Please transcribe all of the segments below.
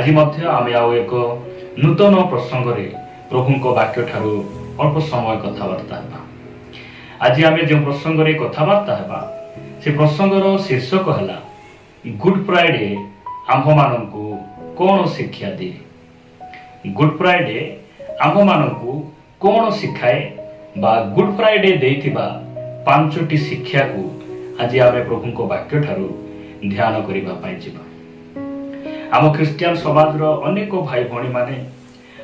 आज आमे आउ एक नूतन प्रसंग प्रभु वाक्य ठारू अल्प समय कथबार्ता आज आमे जो प्रसंग कथबार्ता से प्रसंगर शीर्षक है गुड फ्राइडे आम्भ मानू कौन शिक्षा दिए। गुड फ्राइडे आम्भ मानू कौन शिखाए बा गुड फ्राइडे देइथिबा पांचटी शिक्षा को आज आमे प्रभु वाक्य ठारू ध्यान करिबा पाई जिबा। आम ख्रिस्टियान समाज रो अनेक भाई भणी माने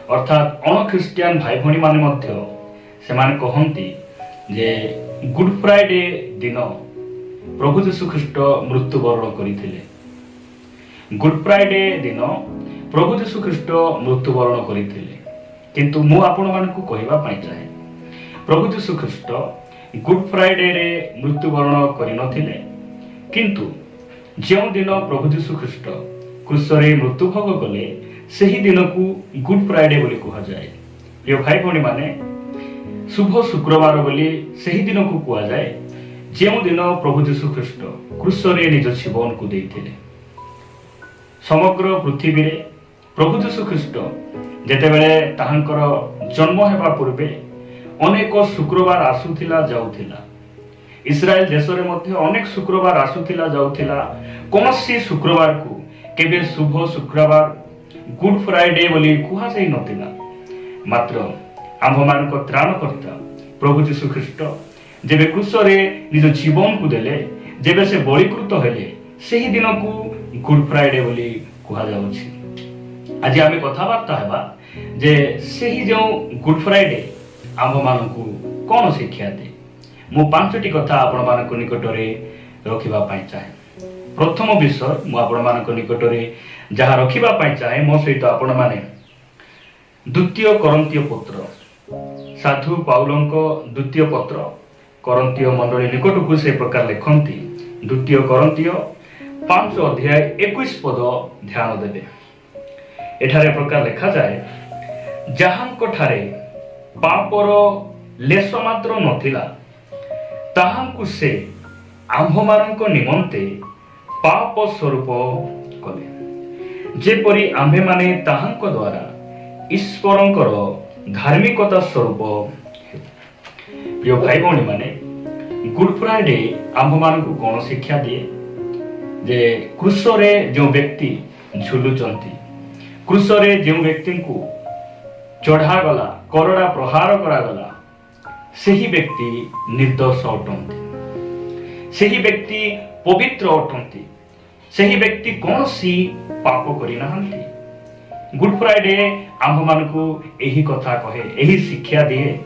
अर्थात अण ख्रिस्टियान भाई भणी माने मध्य से माने कहंती जे गुड फ्राइडे दिन प्रभु यीशु ख्रीष्ट मृत्युवरण करथिले। गुड फ्राइडे दिन प्रभु यीशु ख्रीष्ट मृत्युवरण करथिले, किंतु मु आपण मानकु कहिबा पाई चाहे प्रभु यीशु ख्रीष्ट गुड फ्राइडे रे मृत्युवरण करि नथिले, किंतु जो दिन प्रभु यीशु ख्रीष्ट क्रूसरे मृत्यु भोग कले सही दिन को गुड फ्राइडे बोली कहा जाए। प्रिय भाई भणी माने शुभ शुक्रवार बोली सही दिन को कहा जाए जो दिन प्रभु यीशु ख्रीष्ट क्रूसरे निज जीवन को देइथिले। समग्र पृथ्वी रे प्रभु यीशु ख्रीष्ट जेतेबेले ताहांकर जन्म हेबा पूर्वे अनेक शुक्रवार आसुथिला जाउथिला। इस्राएल देश रे मध्य अनेक शुक्रवार आसुथिला जाउथिला। कोनसी शुक्रवार को केबे शुभ शुक्रवार गुड फ्राइडे बोली कुहा जाई नथिला। मात्र आम्भ मानक त्राणकर्ता प्रभु यीशु ख्रीष्ट जेबे क्रूसरे निज जीवन को देले, जेबे से बलिकृत हेले सही दिन को गुड फ्राइडे बोली कुहा जाउछि। आज आमे कथाबार्ता हेबा जे सही जो गुड फ्राइडे आम्भ मानकु कोन शिक्षा दे। मु पांचटी कथा आपण मानक निकटरे रखिबा पाई चाहे। प्रथम विषय मु आपण मानक निकटरे जहा रखिबा पाई चाहे मो सहित आपण माने द्वितीय कोरिन्थियो पत्र साधु पाउलंको द्वितीय पत्र कोरिन्थियो मंडली निकटकु से प्रकार लिखंती। द्वितीय कोरिन्थियो 5 अध्याय 21 पद ध्यान देबे। एठारे प्रकार लिखा जाए जहांको ठारे पापर लेस मात्र नथिला ताहांकु से आम्भमानंको निमंते पाप स्वरूप कले, जेपरि आम्भे माने ताहांको द्वारा ईश्वरंकर धार्मिकता स्वरूप। प्रिय भाई भणी माने गुड फ्राइडे आम्भमानंको कोन शिक्षा दिए जे क्रूसरे जो व्यक्ति झुलुचंती, क्रूसरे जो व्यक्ति को चढ़ा गला करड़ा प्रहार करा गला सही व्यक्ति निर्दोष अटंती, सही व्यक्ति पवित्र अटंती, सही व्यक्ति कौन सी पाप करिनाहंती। गुड फ्राइडे आम्भ मानकु एही कथा कहे, एही शिक्षा दिए।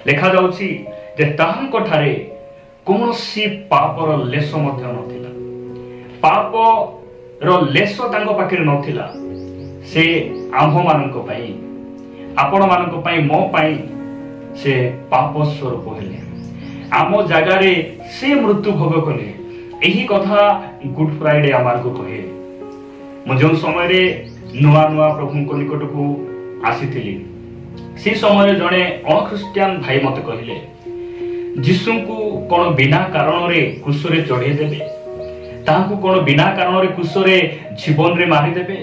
लिखा जाउछि जे ताहांको ठारे कौन सी पापर लेस मध्य नथिला, पाप रो लेस तांको पाखरे नथिला। से आम्भ मानक पई आपण मानक पई मो पई से पाप स्वरूप हेले, आम जगारे से मृत्यु भोग कले। यही कथा गुड फ्राइडे आमार को कहे। मु जो समय रे नुआ नुआ प्रभु को निकट को आसीथिली से समय जड़े अख्रिस्टियान भाई मत कहले जीशु को कोन बिना कारण रे क्रूसरे चढ़े देबे, ताहाकु कोन बिना कारण रे क्रूसरे जीवन रे मारी देबे।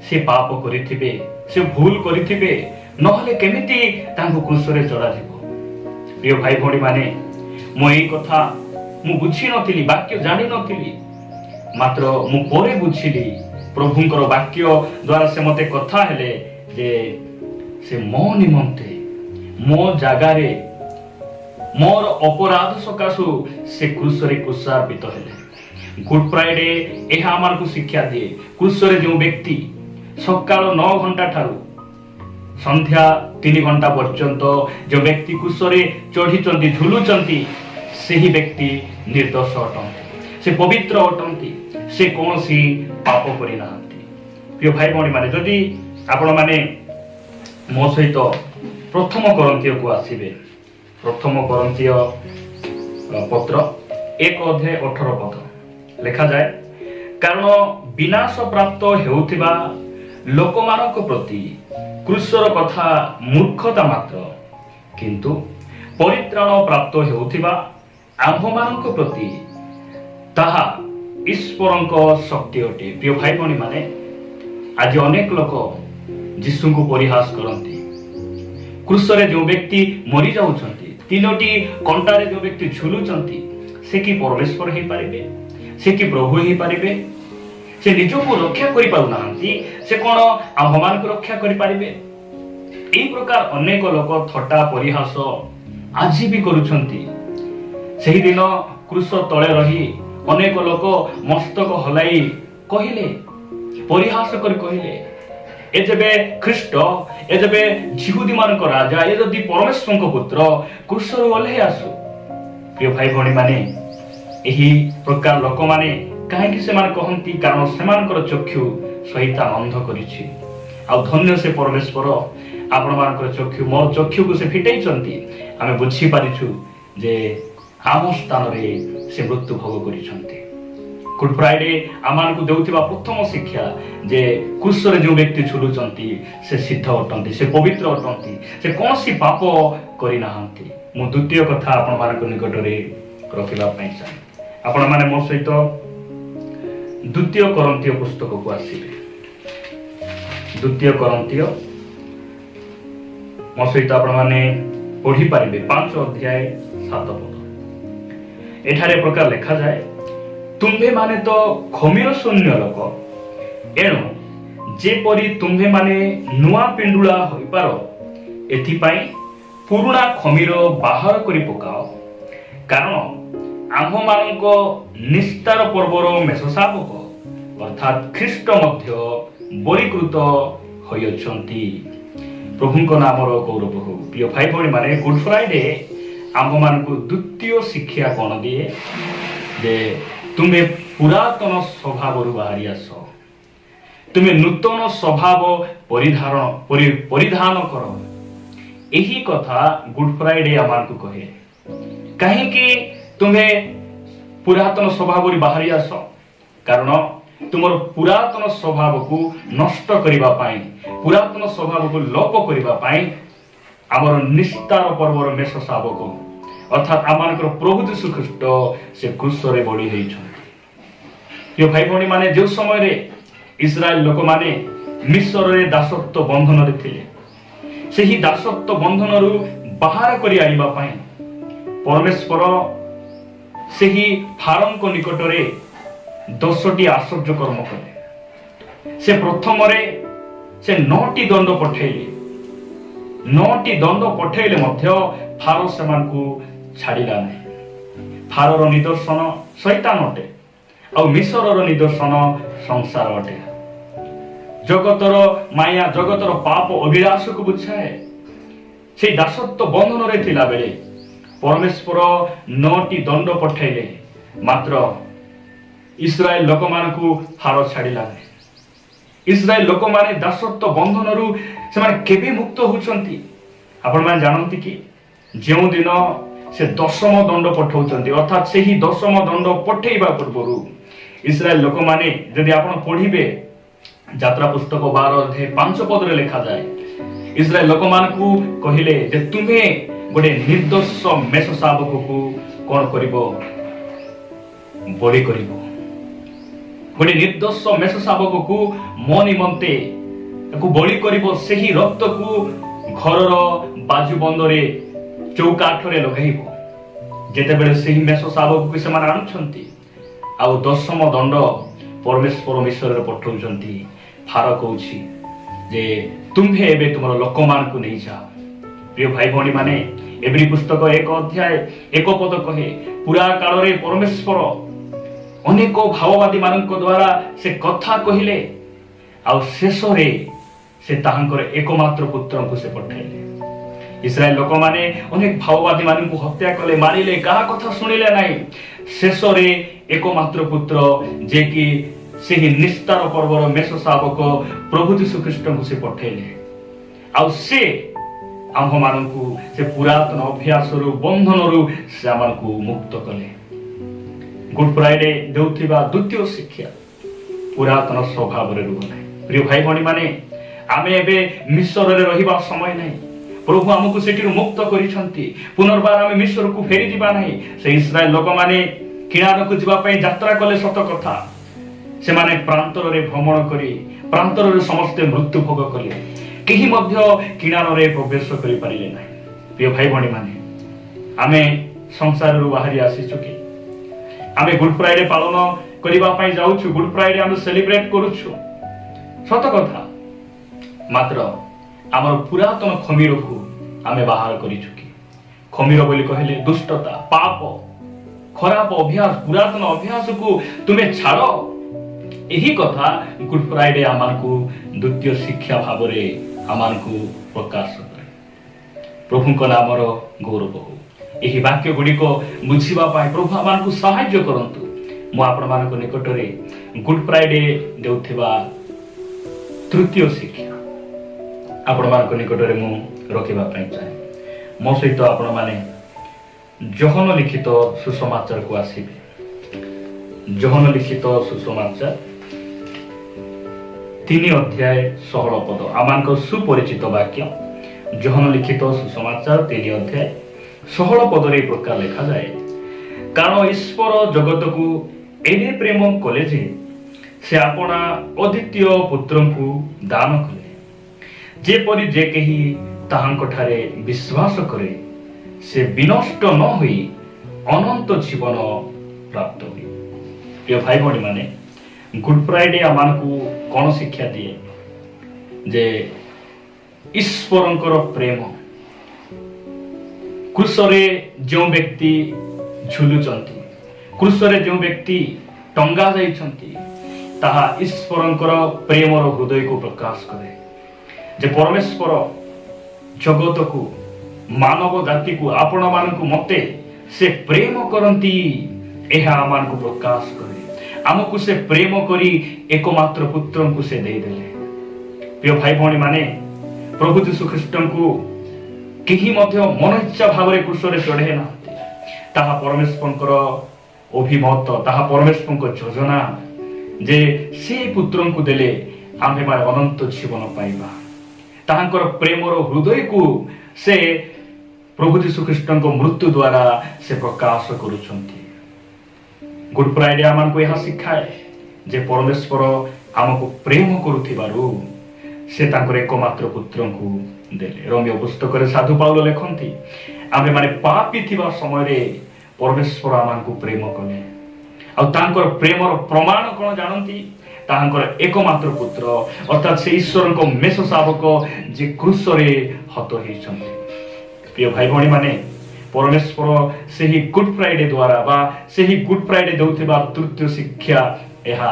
से पाप करिथिबे, से भूल करिथिबे, नहले केमिति तांको क्रूसरे चढ़ा जिवो। प्रिय भाई भणी माने मु एई कथा मु बुझी नथिली, वाक्य जानि नथिली, मात्र मु परे बुझिली प्रभुंकर वाक्य द्वारा से मते कथा हेले जे से मो निमंते मो जागारे मोर अपराध सकाशु से क्रूसरे क्रूसार्पित हेले। गुड फ्राइडे एहा आमार को शिक्षा दिए क्रूसरे जो व्यक्ति सकाळ 9 घंटा ठारू संध्या 3 घंटा पर्यंत जो व्यक्ति क्रूसरे चढ़ी झुलुचंती सही व्यक्ति निर्दोष अटंती, से पवित्र अटंती, से कौन सी पाप करिनाहंती। प्रिय भाई भणी माने जदि आपण माने मो सहित प्रथम कोरिन्थियो को आसीबे, प्रथम कोरिन्थियो पत्र 1 अध्याय 18 पद लिखा जाए कारण विनाश प्राप्त हेउथिबा लोकमानक प्रति क्रूसर कथा मूर्खता मात्र, किंतु परित्राण प्राप्त हेउथिबा आम्भमानक प्रति ताहा ईश्वरंक शक्ति अटे। प्रिय भाई भणी माने आज अनेक लोक यीशु को परिहास करती। क्रूसरे जो व्यक्ति मरी जाउछंती, तीनोटी कंटारे जो व्यक्ति झुलुचंती, से कि परमेश्वर हो पारिबे, से कि प्रभु हो पारिबे? से निजको रक्षा करि पाउनांती, से कोन आम्भमान को रक्षा करि पारिबे? एई प्रकार अनेक लोक थट्टा परिहास आज भी करुछंती। सेही दिन क्रूस तले रही अनेक लोक मस्तक हलाई कहिले, परिहास कर कहिले, ए जेबे ख्रीष्ट, ए जेबे जिहुदी मानक राजा, ए जदि परमेश्वर को पुत्र क्रूसरु ओल्हे आसु। प्रिय भाई भणी माने, एही प्रकार लोक माने काहेकि सेमान कहंती? कारण सेमानकर चक्षु शैतान अंध करिछि। आ धन्य से परमेश्वर आपण मानकर चक्षु, मो चक्षु को से फिटाइछंती। आमे बुझी पारिछु जे आम स्थान रे से मृत्यु भोग करिछंती। गुड फ्राइडे आमान को देउथिबा प्रथम शिक्षा जे क्रूसरे जो व्यक्ति झुलुचंती से सिद्ध अटंती, से पवित्र अटंती, से कोनसी पाप करि नाहंती। मु द्वितीय कथा आपण मानक निकट रे रखिबा पई चाहे। आपण माने मो सहित द्वितीय कोरिन्थीय पुस्तक को आसीबे। द्वितीय कोरिन्थीय मो सहित आपण माने पढ़ी पारिबे 5 अध्याय 7 पद। एठारे प्रकार लिखा जाए, तुम्भे माने तो खमीर शून्य लोक, एणु जेपरी तुम्भे माने नुआ पिंडुला होई पारो, एथिपाई पुरुणा खमीर बाहर करि पकाओ। कारण आम्भ मानक निस्तार पर्वर मेषशाबक अर्थात ख्रीष्ट मध्य बलिकृत होइछंती। प्रभुଙ୍କ नामर गौरव हो। प्रिय भाई भणी माने, गुड फ्राइडे आम्भ मानक द्वितीय शिक्षा कोन दिए जे तुमे पुरातन स्वभाव बाहरी आस, तुमे नूतन स्वभाव परिधान कर। यही कथा गुड फ्राइडे आमान को कहे। कहीं तुमे पुरातन स्वभाव बाहरी आस, कारण तुमर पुरातन स्वभाव को नष्ट करिबा पाई, पुरातन स्वभाव को लोप करिबा पाई आमर निस्तार पर्वर मेषशाबक अर्थात आमानकर प्रभु यीशु ख्रीष्ट से क्रूसरे बळी हेइछंती। यो भाई भणी माने, जो समय रे इस्राएल लोक माने मिस्र रे दासत्व बंधन रे थिले, सेही दासत्व बंधन रु बाहर करि आनिबा पाई परमेश्वर सेही फारम को निकट रे 10टी आश्चर्य कर्म कले। से प्रथम रे से 9टी दंड पठेइले, 9टी दंड पठेइले मध्य फारो सेमान को छाड़िला नहीं। फारोर निदर्शन शैतान अटे, आ मिस्रर निदर्शन संसार अटे। जगतर माया, जगतर पाप अभिलाष को बुझाए। से दासत्व बंधन रे थिला बेले परमेश्वर 9टी दंड पठेइले, मात्र इस्राएल लोक मान को फारो छाड़िला नहीं। इस्राएल लोक माने दासत्व बंधन रु से माने केबे मुक्त होचंती? आपण माने जानंती कि जेउ दिन से दशम दंड पठाउचंती, अर्थात सेही दशम दंड पठेइबा पूर्वरु इस्राएल लोक माने यदि आपण पढ़िबे यात्रा पुस्तक 12 अध्याय 5 पद रे लिखा जाए, इस्राएल लोक मान को कहिले जे तुमे गोटे निर्दोष मेषशाबक को कोन करिवो? बलि करिवो। गोटे निर्दोष मेषशाबक को मो निमंते को बलि करिवो। सेही रक्त को घरर बाजू बंदरे चौकाठरे लगाइबो। जेते बेले सेही मेषशाबक को समान आनुछंती, आ दशम दंड परमेश्वर मिस्र रे पठाउछंती। फारो कहूछि जे तुम्हे एबे तुमर लोक मान को नै जा। प्रिय भाई भणी माने, एब्री पुस्तक 1 अध्याय 1 पद कहे, पुरा काल रे परमेश्वर अनेक भाववादी मानक द्वारा से कथा कहिले, आ शेष रे से ताहांकर एकमात्र पुत्र को से पठाइले। इस्राएल लोक माने अनेक भाववादी मानक को हत्या कले, मारिले, कहा कथा सुनिले नाही। शेष रे एकमात्र पुत्र जे कि सेही निस्तार पर्वर मेषशाबक प्रभु यीशु ख्रीष्ट को से पठाइले, आ से आम्भ मानकु से पुरातन अभ्यास रु बंधन रु से आमको मुक्त कले। गुड फ्राइडे देउथिबा द्वितीय शिक्षा पुरातन स्वभाव रे रुह नाही। प्रिय भाई भणी माने, आमे एबे मिस्र रे रहिबा समय नाही। प्रभु हमकु सेठी मुक्त करिसंती। पुनर्बार आमे मिस्र को फेरी दिबा नाही। से इस्राएल लोक माने किनार को जिबा पई यात्रा कले, सत कथा। से माने प्रांतर रे भ्रमण करी ପ୍ରାନ୍ତରରେ ସମସ୍ତେ ମୃତ୍ୟୁ ଭୋଗ କଲେ, କେହି ମଧ୍ୟ କିଣାରରେ ପ୍ରବେଶ କରିପାରିଲେ ନାହିଁ। ପ୍ରିୟ ଭାଇ ଭଉଣୀମାନେ, ଆମେ ସଂସାରରୁ ବାହାରି ଆସିଛୁ କି? ଆମେ ଗୁଡ୍ ଫ୍ରାଇଡେ ପାଳନ କରିବା ପାଇଁ ଯାଉଛୁ, ଗୁଡ୍ ଫ୍ରାଇଡେ ଆମେ ସେଲିବ୍ରେଟ କରୁଛୁ, ସତ କଥା। ମାତ୍ର ଆମର ପୁରାତନ ଖମୀରକୁ ଆମେ ବାହାର କରିଛୁ କି? ଖମୀର ବୋଲି କହିଲେ ଦୁଷ୍ଟତା, ପାପ, ଖରାପ ଅଭ୍ୟାସ, ପୁରାତନ ଅଭ୍ୟାସକୁ ତୁମେ ଛାଡ଼। ଏହି କଥା ଗୁଡ୍ ଫ୍ରାଇଡେ ଆମକୁ ଦ୍ୱିତୀୟ ଶିକ୍ଷା ଭାବରେ ଆମକୁ ପ୍ରକାଶ କରେ। ପ୍ରଭୁଙ୍କ ନାମର ଗୌରବ ହଉ। ଏହି ବାକ୍ୟ ଗୁଡ଼ିକ ବୁଝିବା ପାଇଁ ପ୍ରଭୁ ଆମକୁ ସାହାଯ୍ୟ କରନ୍ତୁ। ମୁଁ ଆପଣମାନଙ୍କ ନିକଟରେ ଗୁଡ୍ ଫ୍ରାଇଡେ ଦେଉଥିବା ତୃତୀୟ ଶିକ୍ଷା ଆପଣମାନଙ୍କ ନିକଟରେ ମୁଁ ରଖିବା ପାଇଁ ଚାହେଁ। ମୋ ସହିତ ଆପଣମାନେ ଯୋହନ ଲିଖିତ ସୁସମାଚାରକୁ ଆସିବେ। ଯୋହନ ଲିଖିତ ସୁସମାଚାର 3 ଅଧ୍ୟାୟ 16 ପଦ ଆମଙ୍କ ସୁପରିଚିତ ବାକ୍ୟ। ଯୋହନ ଲିଖିତ ସୁସମାଚାର 3 ଅଧ୍ୟାୟ 16 ପଦରେ ଏହି ପ୍ରକାର ଲେଖାଯାଏ, କାରଣ ଈଶ୍ୱର ଜଗତକୁ ଏନେ ପ୍ରେମ କଲେ ଯେ ସେ ଆପଣା ଅଦ୍ୱିତୀୟ ପୁତ୍ରଙ୍କୁ ଦାନ କଲେ, ଯେପରି ଯେ କେହି ତାହାଙ୍କଠାରେ ବିଶ୍ୱାସ କରେ ସେ ବିନଷ୍ଟ ନ ହୋଇ ଅନନ୍ତ ଜୀବନ ପ୍ରାପ୍ତ ହୁଏ। ପ୍ରିୟ ଭାଇ ଭଉଣୀମାନେ, ଗୁଡ୍ ଫ୍ରାଇଡେ ଆମକୁ କ'ଣ ଶିକ୍ଷା ଦିଏ? ଯେ ଈଶ୍ୱରଙ୍କର ପ୍ରେମ, କ୍ରୁଶରେ ଯେଉଁ ବ୍ୟକ୍ତି ଝୁଲୁଛନ୍ତି, କ୍ରୁଶରେ ଯେଉଁ ବ୍ୟକ୍ତି ଟଙ୍ଗା ଯାଇଛନ୍ତି, ତାହା ଈଶ୍ୱରଙ୍କର ପ୍ରେମର ହୃଦୟକୁ ପ୍ରକାଶ କରେ। ଯେ ପରମେଶ୍ୱର ଜଗତକୁ, ମାନବ ଜାତିକୁ, ଆପଣମାନଙ୍କୁ ମତେ ସେ ପ୍ରେମ କରନ୍ତି, ଏହା ଆମକୁ ପ୍ରକାଶ କରେ। ଆମକୁ ସେ ପ୍ରେମ କରି ଏକମାତ୍ର ପୁତ୍ରଙ୍କୁ ସେ ଦେଇଦେଲେ। ପ୍ରିୟ ଭାଇ ଭଉଣୀମାନେ, ପ୍ରଭୁ ଯୀଶୁ ଖ୍ରୀଷ୍ଟଙ୍କୁ କେହି ମଧ୍ୟ ମନ ଇଚ୍ଛା ଭାବରେ କ୍ରୁଶରେ ଚଢ଼େଇ ନାହାନ୍ତି। ତାହା ପରମେଶ୍ୱରଙ୍କର ଅଭିମତ, ତାହା ପରମେଶ୍ୱରଙ୍କ ଯୋଜନା ଯେ ସେ ପୁତ୍ରଙ୍କୁ ଦେଲେ ଆମ୍ଭେମାନେ ଅନନ୍ତ ଜୀବନ ପାଇବା। ତାହାଙ୍କର ପ୍ରେମର ହୃଦୟକୁ ସେ ପ୍ରଭୁ ଯୀଶୁ ଖ୍ରୀଷ୍ଟଙ୍କ ମୃତ୍ୟୁ ଦ୍ୱାରା ସେ ପ୍ରକାଶ କରୁଛନ୍ତି। ଗୁଡ୍ ଫ୍ରାଇଡେ ଆମକୁ ଏହା ଶିଖାଏ ଯେ ପରମେଶ୍ୱର ଆମକୁ ପ୍ରେମ କରୁଥିବାରୁ ସେ ତାଙ୍କର ଏକମାତ୍ର ପୁତ୍ରଙ୍କୁ ଦେଲେ। ରୋମିଓ ପୁସ୍ତକରେ ସାଧୁ ପାଉଲ ଲେଖନ୍ତି, ଆମେମାନେ ପାପୀ ଥିବା ସମୟରେ ପରମେଶ୍ୱର ଆମକୁ ପ୍ରେମ କଲେ। ଆଉ ତାଙ୍କର ପ୍ରେମର ପ୍ରମାଣ କ'ଣ ଜାଣନ୍ତି? ତାହାଙ୍କର ଏକମାତ୍ର ପୁତ୍ର ଅର୍ଥାତ୍ ସେ ଈଶ୍ୱରଙ୍କ ମେଷ ଶାବକ ଯେ କ୍ରୁଶରେ ହତ ହେଇଛନ୍ତି। ପ୍ରିୟ ଭାଇ ଭଉଣୀମାନେ, ପରମେଶ୍ୱର ସେହି ଗୁଡ୍ ଫ୍ରାଇଡେ ଦ୍ୱାରା ବା ସେହି ଗୁଡ୍ ଫ୍ରାଇଡେ ଦେଉଥିବା ତୃତୀୟ ଶିକ୍ଷା ଏହା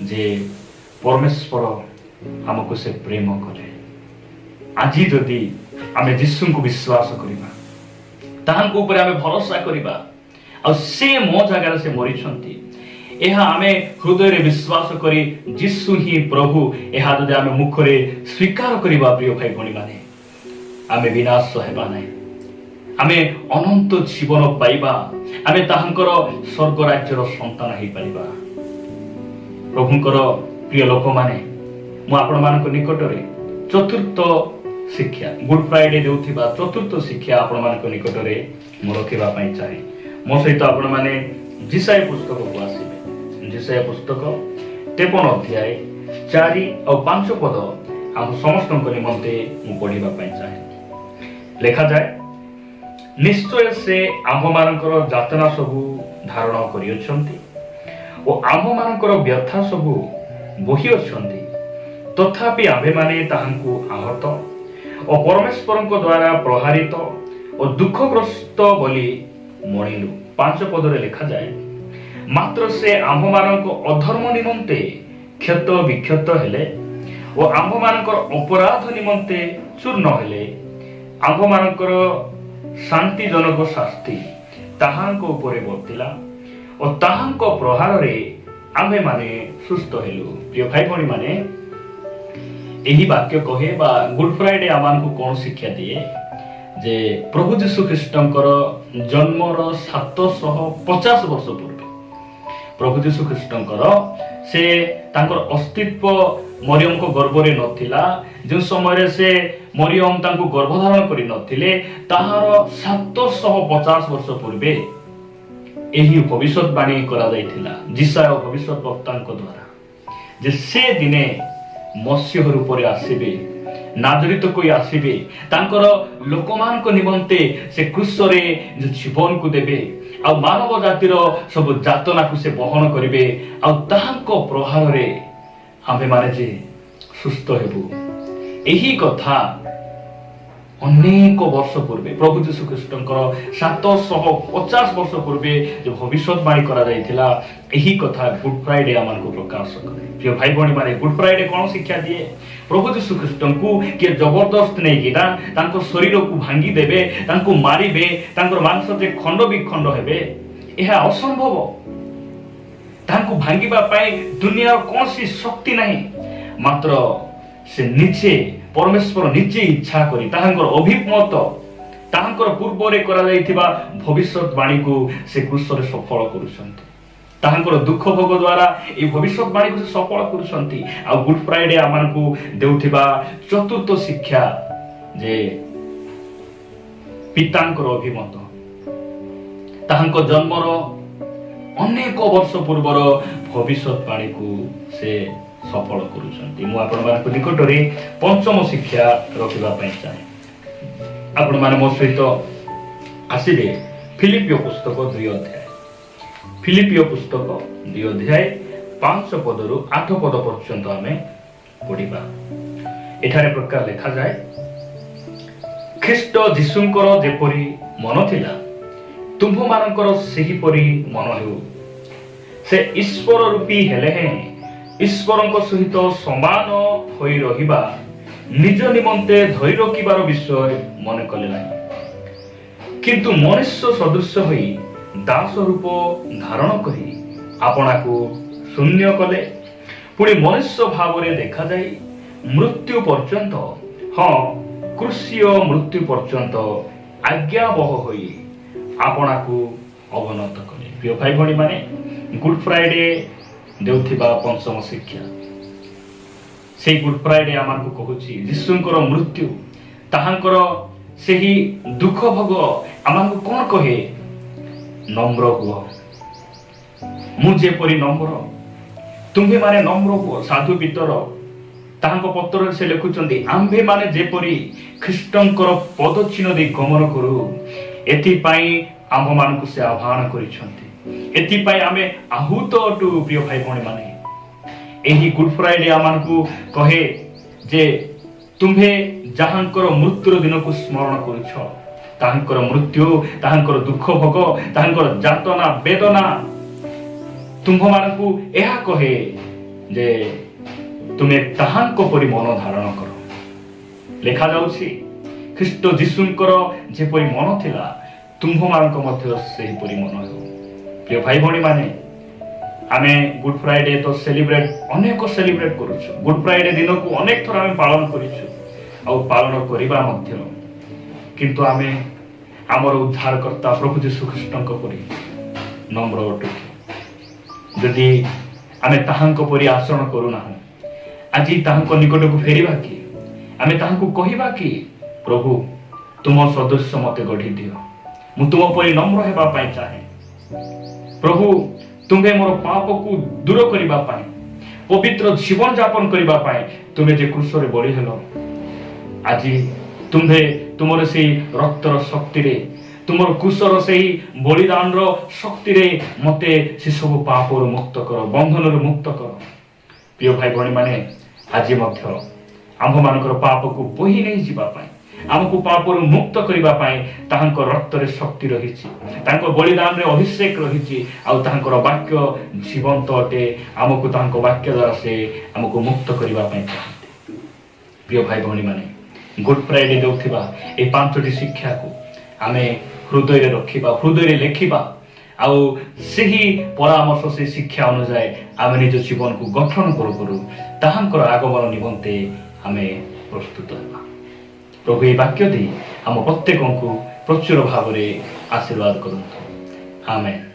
ଯେ ପରମେଶ୍ୱର ଆମକୁ ସେ ପ୍ରେମ କଲେ। ଆଜି ଯଦି ଆମେ ଯୀଶୁଙ୍କୁ ବିଶ୍ୱାସ କରିବା, ତାହାଙ୍କ ଉପରେ ଆମେ ଭରସା କରିବା, ଆଉ ସେ ମୋ ଜାଗାରେ ସେ ମରିଛନ୍ତି, ଏହା ଆମେ ହୃଦୟରେ ବିଶ୍ୱାସ କରି ଯୀଶୁ ହିଁ ପ୍ରଭୁ, ଏହା ଯଦି ଆମେ ମୁଖରେ ସ୍ୱୀକାର କରିବା, ପ୍ରିୟ ଭାଇ ଭଉଣୀମାନେ, ଆମେ ବିନାଶ ହେବା ନାହିଁ, ଆମେ ଅନନ୍ତ ଜୀବନ ପାଇବା, ଆମେ ତାହାଙ୍କର ସ୍ୱର୍ଗ ରାଜ୍ୟର ସନ୍ତାନ ହେଇପାରିବା। ପ୍ରଭୁଙ୍କର ପ୍ରିୟ ଲୋକମାନେ, ମୁଁ ଆପଣମାନଙ୍କ ନିକଟରେ ଚତୁର୍ଥ ଶିକ୍ଷା, ଗୁଡ୍ ଫ୍ରାଇଡେ ଦେଉଥିବା ଚତୁର୍ଥ ଶିକ୍ଷା ଆପଣମାନଙ୍କ ନିକଟରେ ମୁଁ ରଖିବା ପାଇଁ ଚାହେଁ। ମୋ ସହିତ ଆପଣମାନେ ଯିଶାୟା ପୁସ୍ତକକୁ ଆସିବେ। ଯିଶାୟା ପୁସ୍ତକ 53 ଅଧ୍ୟାୟ 4 ଆଉ 5 ପଦ ଆମ ସମସ୍ତଙ୍କ ନିମନ୍ତେ ମୁଁ ପଢିବା ପାଇଁ ଚାହେଁ। ଲେଖାଯାଏ, ନିଶ୍ଚୟ ସେ ଆମ୍ଭମାନଙ୍କର ଯାତନା ସବୁ ଧାରଣ କରିଅଛନ୍ତି ଓ ଆମ୍ଭମାନଙ୍କର ବ୍ୟଥା ସବୁ ବୋହିଅଛନ୍ତି, ତଥାପି ଆମ୍ଭେମାନେ ତାହାଙ୍କୁ ଆହତ ଓ ପରମେଶ୍ୱରଙ୍କ ଦ୍ୱାରା ପ୍ରହାରିତ ଓ ଦୁଃଖଗ୍ରସ୍ତ ବୋଲି ମଣିଲୁ। 5 ପଦରେ ଲେଖାଯାଏ, ମାତ୍ର ସେ ଆମ୍ଭମାନଙ୍କ ଅଧର୍ମ ନିମନ୍ତେ କ୍ଷତ ବିକ୍ଷତ ହେଲେ ଓ ଆମ୍ଭମାନଙ୍କର ଅପରାଧ ନିମନ୍ତେ ଚୂର୍ଣ୍ଣ ହେଲେ। ଆମ୍ଭମାନଙ୍କର ଶାନ୍ତିଜନକ ଶାସ୍ତି ତାହାଙ୍କ ଉପରେ ବର୍ତ୍ତିଲା ଓ ତାହାଙ୍କ ପ୍ରହାରରେ ଆମ୍ଭେମାନେ ସୁସ୍ଥ ହେଲୁ। ପ୍ରିୟ ଭାଇ ଭଉଣୀମାନେ, ଏହି ବାକ୍ୟ କହେ ବା ଗୁଡ୍ ଫ୍ରାଇଡେ ଆମକୁ କ'ଣ ଶିକ୍ଷା ଦିଏ? ଯେ ପ୍ରଭୁ ଯୀଶୁ ଖ୍ରୀଷ୍ଟଙ୍କର ଜନ୍ମର 750 ବର୍ଷ ପୂର୍ବେ ପ୍ରଭୁ ଯୀଶୁ ଖ୍ରୀଷ୍ଟଙ୍କର ସେ ତାଙ୍କର ଅସ୍ତିତ୍ୱ ମରିୟମଙ୍କ ଗର୍ଭରେ ନଥିଲା। ଯେଉଁ ସମୟରେ ସେ ମରିୟମ ତାଙ୍କୁ ଗର୍ଭଧାରଣ କରି ନଥିଲେ, ତାହାର 750 ବର୍ଷ ପୂର୍ବେ ଏହି ଭବିଷ୍ୟତବାଣୀ କରାଯାଇଥିଲା ଯିଶାୟା ଭବିଷ୍ୟତ ବକ୍ତାଙ୍କ ଦ୍ୱାରା, ଯେ ସେ ଦିନେ ମସିହ ରୂପରେ ଆସିବେ, ନାଜରିତକୁ ଆସିବେ, ତାଙ୍କର ଲୋକମାନଙ୍କ ନିମନ୍ତେ ସେ କ୍ରୁଶରେ ଜୀବନକୁ ଦେବେ, ଆଉ ମାନବ ଜାତିର ସବୁ ଯାତନାକୁ ସେ ବହନ କରିବେ, ଆଉ ତାହାଙ୍କ ପ୍ରହାରରେ ଆମ୍ଭେମାନେ ଯେ ସୁସ୍ଥ ହେବୁ। ଏହି କଥା ଅନେକ ବର୍ଷ ପୂର୍ବେ ପ୍ରଭୁ ଯୀଶୁ ଖ୍ରୀଷ୍ଟଙ୍କର 750 ବର୍ଷ ପୂର୍ବେ ଯେ ଭବିଷ୍ୟତବାଣୀ କରାଯାଇଥିଲା, ଏହି କଥା ଗୁଡ୍ ଫ୍ରାଇଡେ ଆମକୁ ପ୍ରକାଶ କରେ। ପ୍ରିୟ ଭାଇ ଭଉଣୀ ମାନେ, ଗୁଡ୍ ଫ୍ରାଇଡେ କଣ ଶିକ୍ଷା ଦିଏ? ପ୍ରଭୁ ଯୀଶୁ ଖ୍ରୀଷ୍ଟଙ୍କୁ କିଏ ଜବରଦସ୍ତ ନେଇକିନା ତାଙ୍କ ଶରୀରକୁ ଭାଙ୍ଗି ଦେବେ, ତାଙ୍କୁ ମାରିବେ, ତାଙ୍କର ମାଂସ ଯେ ଖଣ୍ଡ ବିଖଣ୍ଡ ହେବେ, ଏହା ଅସମ୍ଭବ। ତାଙ୍କୁ ଭାଙ୍ଗିବା ପାଇଁ ଦୁନିଆର କୌଣସି ଶକ୍ତି ନାହିଁ, ମାତ୍ର ସେ ନିଜେ ପରମେଶ୍ୱର ନିଜେ ଇଚ୍ଛା କରି ତାହାଙ୍କର ଅଭିମତ, ତାହାଙ୍କର ପୂର୍ବରେ କରାଯାଇଥିବା ଭବିଷ୍ୟତବାଣୀକୁ ସେ କ୍ରୁଶରେ ସଫଳ କରୁଛନ୍ତି। ତାହାଙ୍କର ଦୁଃଖ ଭୋଗ ଦ୍ୱାରା ଏହି ଭବିଷ୍ୟତବାଣୀକୁ ସେ ସଫଳ କରୁଛନ୍ତି। ଆଉ ଗୁଡ୍ ଫ୍ରାଇଡେ ଆମକୁ ଦେଉଥିବା ଚତୁର୍ଥ ଶିକ୍ଷା ଯେ ପିତାଙ୍କର ଅଭିମତ, ତାହାଙ୍କ ଜନ୍ମର ଅନେକ ବର୍ଷ ପୂର୍ବର ଭବିଷ୍ୟତବାଣୀକୁ ସେ ସଫଳ କରୁଛନ୍ତି। ମୁଁ ଆପଣମାନଙ୍କ ନିକଟରେ ପଞ୍ଚମ ଶିକ୍ଷା ରଖିବା ପାଇଁ ଚାହେଁ। ଆପଣମାନେ ମୋ ସହିତ ଆସିବେ ଫିଲିପିଓ ପୁସ୍ତକ 2 ଅଧ୍ୟାୟ। ଫିଲିପିଓ ପୁସ୍ତକ 2 ଅଧ୍ୟାୟ 5 ପଦରୁ 8 ପଦ ପର୍ଯ୍ୟନ୍ତ ଆମେ ପଢିବା। ଏଠାରେ ପ୍ରକାର ଲେଖାଯାଏ, ଖ୍ରୀଷ୍ଟ ଯୀଶୁଙ୍କର ଯେପରି ମନ ଥିଲା ତୁମ୍ଭମାନଙ୍କର ସେହିପରି ମନ ହେଉ। ସେ ଈଶ୍ୱର ରୂପୀ ହେଲେ ହେଁ ଈଶ୍ୱରଙ୍କ ସହିତ ସମାନ ହୋଇ ରହିବା ନିଜ ନିମନ୍ତେ ଧରି ରଖିବାର ବିଷୟ ମନେ କଲେ ନାହିଁ, କିନ୍ତୁ ମନୁଷ୍ୟ ସଦୃଶ ହୋଇ ଦାସ ରୂପ ଧାରଣ କରି ଆପଣାକୁ ଶୂନ୍ୟ କଲେ। ପୁଣି ମନୁଷ୍ୟ ଭାବରେ ଦେଖାଯାଇ ମୃତ୍ୟୁ ପର୍ଯ୍ୟନ୍ତ, ହଁ କ୍ରୁଶୀୟ ମୃତ୍ୟୁ ପର୍ଯ୍ୟନ୍ତ ଆଜ୍ଞାବହ ହୋଇ ଆପଣାକୁ ଅବନତ କଲେ। ପ୍ରିୟ ଭାଇ ଭଉଣୀ ମାନେ, ଗୁଡ୍ ଫ୍ରାଇଡେ ଦେଉଥିବା ପଞ୍ଚମ ଶିକ୍ଷା, ସେଇ ଗୁଡ୍ ଫ୍ରାଇଡେ ଆମକୁ କହୁଛି ଯୀଶୁଙ୍କର ମୃତ୍ୟୁ, ତାହାଙ୍କର ସେହି ଦୁଃଖ ଭୋଗ ଆମକୁ କଣ କହେ? ନମ୍ର ହୁଅ, ମୁଁ ଯେପରି ନମ୍ର ତୁମ୍ଭେମାନେ ନମ୍ର ହୁଅ। ସାଧୁ ପିତର ତାହାଙ୍କ ପତ୍ରରେ ସେ ଲେଖୁଛନ୍ତି, ଆମ୍ଭେମାନେ ଯେପରି ଖ୍ରୀଷ୍ଟଙ୍କର ପଦଚିହ୍ନ ଦେଇ ଗମନ କରୁ, ଏଥିପାଇଁ ଆମ୍ଭମାନଙ୍କୁ ସେ ଆହ୍ୱାନ କରିଛନ୍ତି। ଏଥିପାଇଁ ଆମେ ଆହୁତ ଅଟୁ। ପ୍ରିୟ ଭାଇ ଭଉଣୀ ମାନେ, ଏହି ଗୁଡ୍ ଫ୍ରାଇଡେ ଆମକୁ କହେ ଯେ ତୁମ୍ଭେ ଯାହାଙ୍କର ମୃତ୍ୟୁର ଦିନକୁ ସ୍ମରଣ କରୁଛ, ତାହାଙ୍କର ମୃତ୍ୟୁ, ତାହାଙ୍କର ଦୁଃଖ ଭୋଗ, ତାହାଙ୍କର ଯାତନା ବେଦନା ତୁମ୍ଭମାନଙ୍କୁ ଏହା କହେ ଯେ ତୁମେ ତାହାଙ୍କ ପରି ମନ ଧାରଣ କର। ଲେଖାଯାଉଛି, ଖ୍ରୀଷ୍ଟ ଯୀଶୁଙ୍କର ଯେପରି ମନ ଥିଲା ତୁମ୍ଭମାନଙ୍କ ମଧ୍ୟ ସେହିପରି ମନ ହେଉ। ପ୍ରିୟ ଭାଇ ଭଉଣୀ ମାନେ, ଆମେ ଗୁଡ୍ ଫ୍ରାଇଡେ ତ ଅନେକ ସେଲିବ୍ରେଟ କରୁଛୁ। ଗୁଡ୍ ଫ୍ରାଇଡେ ଦିନକୁ ଅନେକ ଥର ଆମେ ପାଳନ କରିଛୁ ଆଉ ପାଳନ କରିବା ମଧ୍ୟ, କିନ୍ତୁ ଆମେ ଆମର ଉଦ୍ଧାରକର୍ତ୍ତା ପ୍ରଭୁ ଯୀଶୁ ଖ୍ରୀଷ୍ଟଙ୍କ ପରି ନମ୍ର ଅଟୁ। ଯଦି ଆମେ ତାହାଙ୍କ ପରି ଆଚରଣ କରୁନାହୁଁ, ଆଜି ତାହାଙ୍କ ନିକଟକୁ ଫେରିବା କି? ଆମେ ତାହାଙ୍କୁ କହିବା କି, ପ୍ରଭୁ ତୁମ ସଦୃଶ ମତେ ଗଢି ଦିଅ, ମୁଁ ତୁମ ପରି ନମ୍ର ହେବା ପାଇଁ ଚାହେଁ। ପ୍ରଭୁ ତୁମେ ମୋର ପାପକୁ ଦୂର କରିବା ପାଇଁ, ପବିତ୍ର ଜୀବନ ଯାପନ କରିବା ପାଇଁ ତୁମେ ଯେ କ୍ରୁଶରେ ବଳି ହେଲ, ଆଜି ତୁମ୍ଭେ ତୁମର ସେଇ ରକ୍ତର ଶକ୍ତିରେ, ତୁମର କ୍ରୁଶର ସେଇ ବଳିଦାନର ଶକ୍ତିରେ ମତେ ସେ ସବୁ ପାପରୁ ମୁକ୍ତ କର, ବନ୍ଧନରୁ ମୁକ୍ତ କର। ପ୍ରିୟ ଭାଇ ଭଉଣୀ ମାନେ, ଆଜି ମଧ୍ୟ ଆମ୍ଭମାନଙ୍କର ପାପକୁ ବୋହି ନେଇ ଯିବା ପାଇଁ, ଆମକୁ ପାପରୁ ମୁକ୍ତ କରିବା ପାଇଁ ତାହାଙ୍କ ରକ୍ତରେ ଶକ୍ତି ରହିଛି, ତାଙ୍କ ବଳିଦାନରେ ଅଭିଷେକ ରହିଛି, ଆଉ ତାହାଙ୍କର ବାକ୍ୟ ଜୀବନ୍ତ ଅଟେ। ଆମକୁ ତାହାଙ୍କ ବାକ୍ୟ ଦ୍ୱାରା ସେ ଆମକୁ ମୁକ୍ତ କରିବା ପାଇଁ ଚାହାନ୍ତି। ପ୍ରିୟ ଭାଇ ଭଉଣୀ ମାନେ, ଗୁଡ୍ ଫ୍ରାଇଡେ ଦେଉଥିବା ଏହି 5ଟି ଶିକ୍ଷାକୁ ଆମେ ହୃଦୟରେ ରଖିବା, ହୃଦୟରେ ଲେଖିବା, ଆଉ ସେହି ପରାମର୍ଶ, ସେହି ଶିକ୍ଷା ଅନୁଯାୟୀ ଆମେ ନିଜ ଜୀବନକୁ ଗଠନ କରୁ କରୁ ତାହାଙ୍କର ଆଗମନ ନିମନ୍ତେ ଆମେ ପ୍ରସ୍ତୁତ ହେବା। ପ୍ରଭୁ ଏହି ବାକ୍ୟ ଦେଇ ଆମ ପ୍ରତ୍ୟେକଙ୍କୁ ପ୍ରଚୁର ଭାବରେ ଆଶୀର୍ବାଦ କରନ୍ତୁ। ଆମେନ୍।